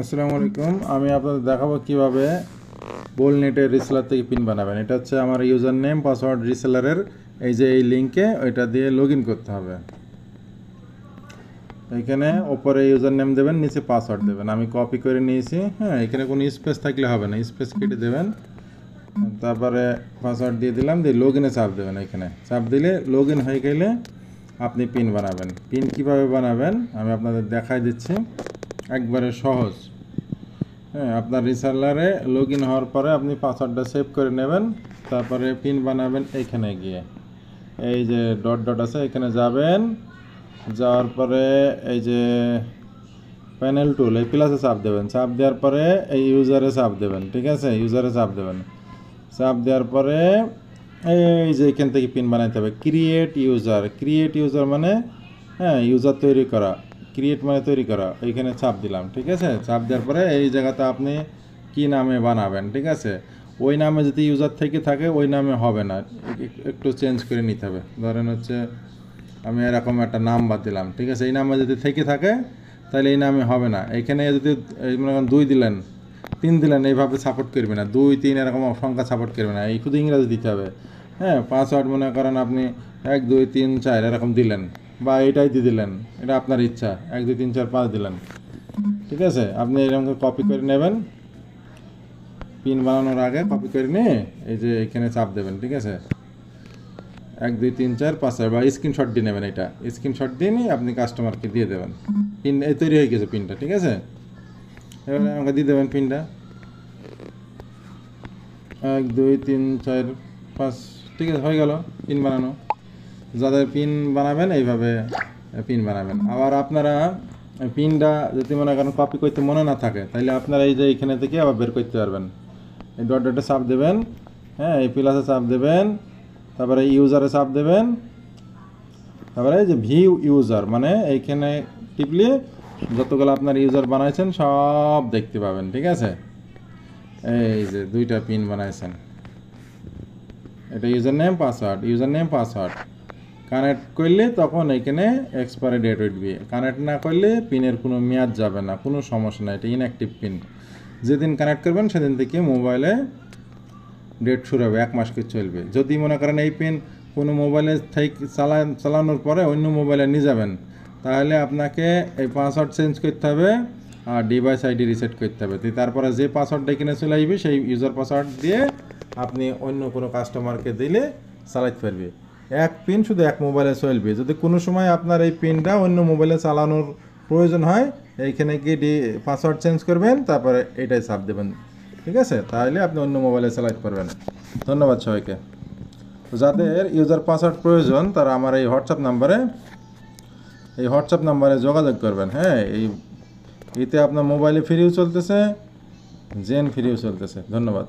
আসসালামু আলাইকুম। আমি আপনাদের দেখাবো কিভাবে বোলনেটের রিসেলার থেকে পিন বানাবেন। এটা হচ্ছে আমার ইউজার নেম পাসওয়ার্ড রিসেলারের এই যে এই লিঙ্কে ওইটা দিয়ে লগ ইন করতে হবে। এখানে ওপরে ইউজার নেম দেবেন, নিচে পাসওয়ার্ড দেবেন। আমি কপি করে নিয়েছি। হ্যাঁ, এখানে কোনো স্পেস থাকলে হবে না, স্পেস কেটে দেবেন। তারপরে পাসওয়ার্ড দিয়ে দিলাম, দিয়ে লগ ইনে চাপ দেবেন। এখানে চাপ দিলে লগ ইন হয়ে গেলে আপনি পিন বানাবেন। পিন কিভাবে বানাবেন আমি আপনাদের দেখাই দিচ্ছি, একবারে সহজ। হ্যাঁ, আপনার রিসেলারে লগ ইন হওয়ার পরে আপনি পাসওয়ার্ডটা সেভ করে নেবেন। তারপরে পিন বানাবেন এইখানে গিয়ে, এই যে ডট ডট আছে এখানে যাবেন। যাওয়ার পরে এই যে প্যানেল টুল, এই প্লাসে চাপ দেবেন। চাপ দেওয়ার পরে এই ইউজারে চাপ দেবেন। ঠিক আছে, ইউজারে চাপ দেবেন। চাপ দেওয়ার পরে এই যে এখান থেকে পিন বানাইতে হবে। ক্রিয়েট ইউজার, ক্রিয়েট ইউজার মানে হ্যাঁ ইউজার তৈরি করা, ক্রিয়েট মানে তৈরি করা। এইখানে চাপ দিলাম। ঠিক আছে, চাপ দেওয়ার পরে এই জায়গাতে আপনি কি নামে বানাবেন, ঠিক আছে, ওই নামে যদি ইউজার থেকে থাকে ওই নামে হবে না, একটু চেঞ্জ করে নিতে হবে। ধরেন হচ্ছে আমি এরকম একটা নাম বাদ দিলাম। ঠিক আছে, এই নামে যদি থেকে থাকে তাহলে এই নামে হবে না। এখানে যদি মনে করেন 2 দিলেন, 3 দিলেন, এইভাবে সাপোর্ট করবে না। 2 3 এরকম সংখ্যা সাপোর্ট করবে না, এই শুধু ইংরেজি দিতে হবে। হ্যাঁ, পাসওয়ার্ড মনে করেন আপনি 1 2 3 4 এরকম দিলেন, বা এটাই দিয়ে দিলেন, এটা আপনার ইচ্ছা। 1 2 3 4 5 দিলেন। ঠিক আছে, আপনি এরকম কপি করে নেবেন। পিন বানানোর আগে কপি করে নিয়ে এই যে এখানে চাপ দেবেন। ঠিক আছে, 1 2 3 4 5 বা স্ক্রিনশট দিয়ে নেবেন। এটা স্ক্রিনশট দিয়ে নিয়ে আপনি কাস্টমারকে দিয়ে দেবেন। পিন এই তৈরি হয়ে গেছে পিনটা। ঠিক আছে, এবারে আমাকে দিয়ে দেবেন পিনটা। 1 2 3 4 5। ঠিক আছে, হয়ে গেল পিন বানানো। যাদের পিন বানাবেন এইভাবে পিন বানাবেন। আবার আপনারা পিনটা যদি মনে করেন কপি করতে মনে না থাকে, তাহলে আপনারা এই যে এখানে থেকে আবার বের করতে পারবেন। এই ডট ডটে চাপ দেবেন, হ্যাঁ, এই প্লাসে চাপ দেবেন, তারপরে ইউজারে চাপ দেবেন, তারপরে এই যে ভিউ ইউজার মানে এইখানে টিপলে যতগুলো আপনার ইউজার বানাইছেন সব দেখতে পাবেন। ঠিক আছে, এই যে 2টা পিন বানাইছেন, এটা user name password, user name password. Connect করলে তখন এখানে এক্সপায়ারি ডেট উঠবে। কানেক্ট না করলে পিনের কোনো মেয়াদ যাবে না, কোনো সমস্যা নাই, এটা ইনঅ্যাক্টিভ পিন। যেদিন কানেক্ট করবেন সেদিন থেকে মোবাইলে ডেট শুরু হবে, 1 মাস করে চলবে। যদি মনে করেন এই পিন কোনো মোবাইলে থেকে চালানোর পরে অন্য মোবাইলে নিয়ে যাবেন, তাহলে আপনাকে এই পাসওয়ার্ড চেঞ্জ করতে হবে আর ডিভাইস আইডি রিসেট করতে হবে। তারপরে যে পাসওয়ার্ডটা এখানে চলে আসবে সেই ইউজার পাসওয়ার্ড দিয়ে আপনি অন্য কোনো কাস্টমারকে দিলে চালাতে পারবে। এক পিন শুধু এক মোবাইলে চলবে। যদি কোনো সময় আপনার এই পিনটা অন্য মোবাইলে চালানোর প্রয়োজন হয়, এইখানে গিয়ে পাসওয়ার্ড চেঞ্জ করবেন, তারপরে এটাই চাপ দেবেন। ঠিক আছে, তাহলে আপনি অন্য মোবাইলে চালাতে পারবেন। ধন্যবাদ সবাইকে। তো যাদের ইউজার পাসওয়ার্ড প্রয়োজন তারা আমার এই হোয়াটসঅ্যাপ নাম্বারে যোগাযোগ করবেন। হ্যাঁ, এতে আপনার মোবাইলে ফ্রিও চলতেছে, জেন ফ্রিও চলতেছে। ধন্যবাদ।